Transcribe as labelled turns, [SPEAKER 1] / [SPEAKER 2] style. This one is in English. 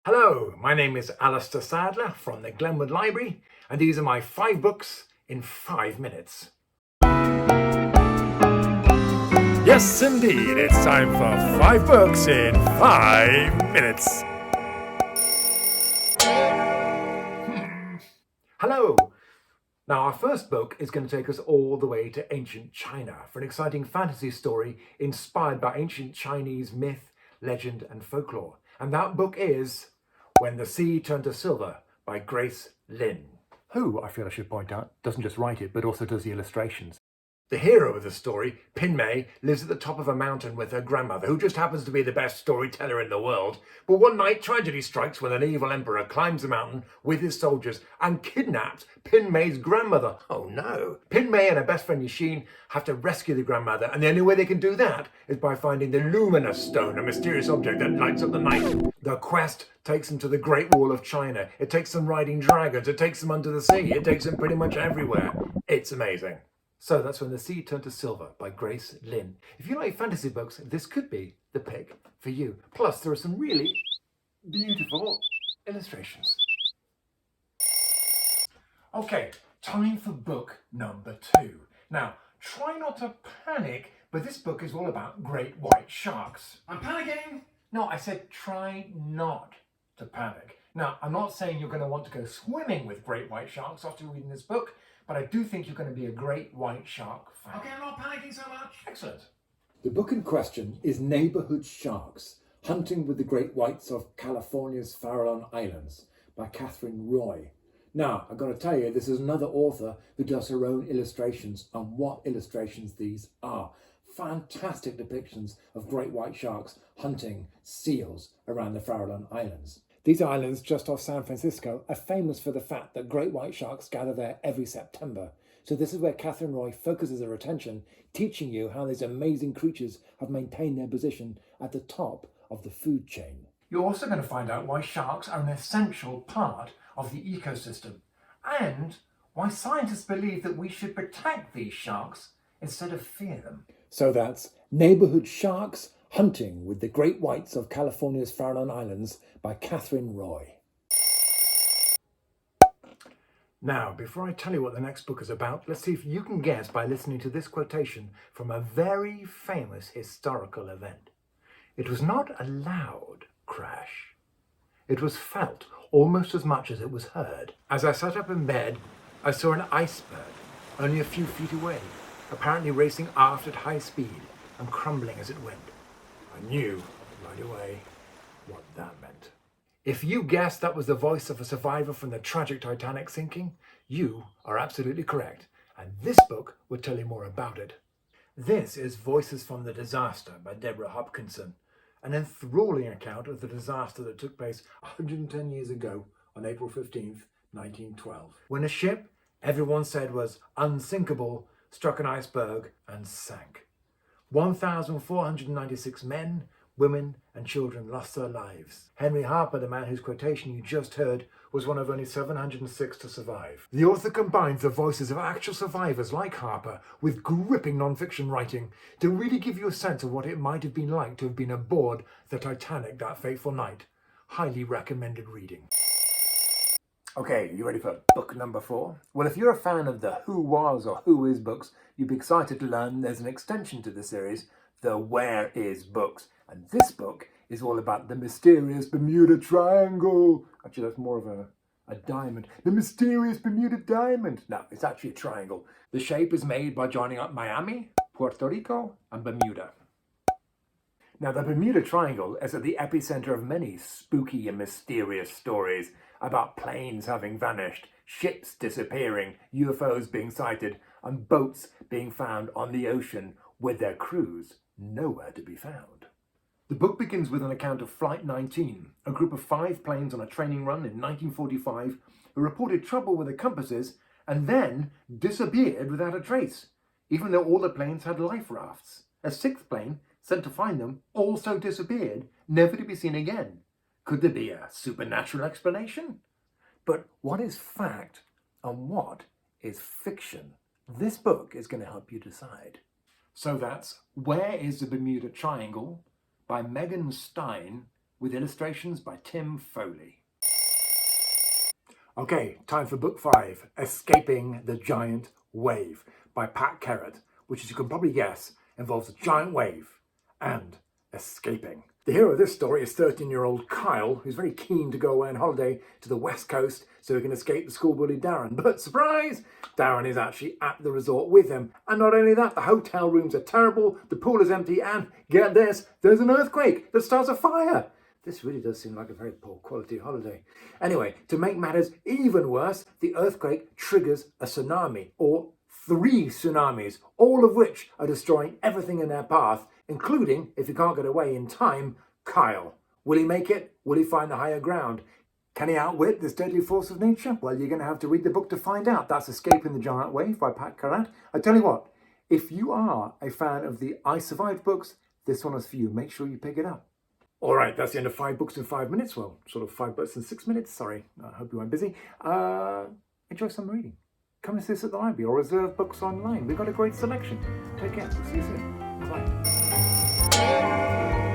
[SPEAKER 1] Hello, my name is Alastair Sadler from the Glenwood Library, and these are my 5 books in 5 minutes. Yes, indeed, it's time for 5 books in 5 minutes. Hello. Now, our first book is going to take us all the way to ancient China for an exciting fantasy story inspired by ancient Chinese myth, legend, and folklore. And that book is When the Sea Turned to Silver by Grace Lin, who, I feel I should point out, doesn't just write it, but also does the illustrations. The hero of the story, Pin Mei, lives at the top of a mountain with her grandmother, who just happens to be the best storyteller in the world. But one night, tragedy strikes when an evil emperor climbs the mountain with his soldiers and kidnaps Pin Mei's grandmother. Oh no. Pin Mei and her best friend Yixin have to rescue the grandmother, and the only way they can do that is by finding the luminous stone, a mysterious object that lights up the night. The quest takes them to the Great Wall of China. It takes them riding dragons. It takes them under the sea. It takes them pretty much everywhere. It's amazing. So that's When the Sea Turned to Silver by Grace Lin. If you like fantasy books, this could be the pick for you. Plus, there are some really beautiful illustrations. Okay, time for book number 2. Now, try not to panic, but this book is all about great white sharks. I'm panicking! No, I said try not to panic. Now, I'm not saying you're going to want to go swimming with great white sharks after reading this book, but I do think you're going to be a great white shark fan. Okay, I'm not panicking so much. Excellent.
[SPEAKER 2] The book in question is Neighborhood Sharks, Hunting with the Great Whites of California's Farallon Islands by Katherine Roy. Now, I've got to tell you, this is another author who does her own illustrations, and what illustrations these are. Fantastic depictions of great white sharks hunting seals around the Farallon Islands. These islands just off San Francisco are famous for the fact that great white sharks gather there every September. So this is where Katherine Roy focuses her attention, teaching you how these amazing creatures have maintained their position at the top of the food chain.
[SPEAKER 1] You're also going to find out why sharks are an essential part of the ecosystem, and why scientists believe that we should protect these sharks instead of fear them.
[SPEAKER 2] So that's Neighborhood Sharks, Hunting with the Great Whites of California's Farallon Islands by Katherine Roy.
[SPEAKER 1] Now, before I tell you what the next book is about, let's see if you can guess by listening to this quotation from a very famous historical event. It was not a loud crash. It was felt almost as much as it was heard. As I sat up in bed, I saw an iceberg only a few feet away, apparently racing aft at high speed and crumbling as it went. I knew right away what that meant. If you guessed that was the voice of a survivor from the tragic Titanic sinking, you are absolutely correct, and this book will tell you more about it. This is Voices from the Disaster by Deborah Hopkinson, an enthralling account of the disaster that took place 110 years ago on April 15th, 1912, when a ship everyone said was unsinkable struck an iceberg and sank. 1,496 men, women and children lost their lives. Henry Harper, the man whose quotation you just heard, was one of only 706 to survive. The author combines the voices of actual survivors like Harper with gripping non-fiction writing to really give you a sense of what it might have been like to have been aboard the Titanic that fateful night. Highly recommended reading. Okay, you ready for book number 4? Well, if you're a fan of the Who Was or Who Is books, you'd be excited to learn there's an extension to the series, the Where Is books. And this book is all about the mysterious Bermuda Triangle. Actually, that's more of a diamond. The mysterious Bermuda Diamond. No, it's actually a triangle. The shape is made by joining up Miami, Puerto Rico, and Bermuda. Now, the Bermuda Triangle is at the epicenter of many spooky and mysterious stories about planes having vanished, ships disappearing, UFOs being sighted, and boats being found on the ocean with their crews nowhere to be found. The book begins with an account of Flight 19, a group of 5 planes on a training run in 1945 who reported trouble with their compasses and then disappeared without a trace, even though all the planes had life rafts. A 6th plane, sent to find them, also disappeared, never to be seen again. Could there be a supernatural explanation? But what is fact and what is fiction? This book is going to help you decide. So that's Where is the Bermuda Triangle by Stein with illustrations by Tim Foley. Okay, time for book 5, Escaping the Giant Wave by Pat Kerrett, which, as you can probably guess, involves a giant wave and escaping. The hero of this story is 13-year-old Kyle, who's very keen to go away on holiday to the west coast so he can escape the school bully Darren. But surprise! Darren is actually at the resort with him. And not only that, the hotel rooms are terrible, the pool is empty, and get this, there's an earthquake that starts a fire. This really does seem like a very poor quality holiday. Anyway, to make matters even worse, the earthquake triggers a tsunami, or 3 tsunamis, all of which are destroying everything in their path, including, if he can't get away in time, Kyle. Will he make it? Will he find the higher ground? Can he outwit this deadly force of nature? Well, you're going to have to read the book to find out. That's Escaping the Giant Wave by Pat Kerrett. I tell you what, if you are a fan of the I Survived books, this one is for you. Make sure you pick it up. All right, that's the end of 5 books in 5 minutes. Well, sort of 5 books in 6 minutes. Sorry, I hope you weren't busy. Enjoy some reading. Come and see us at the library or reserve books online. We've got a great selection. Take care. We'll see you soon. Bye.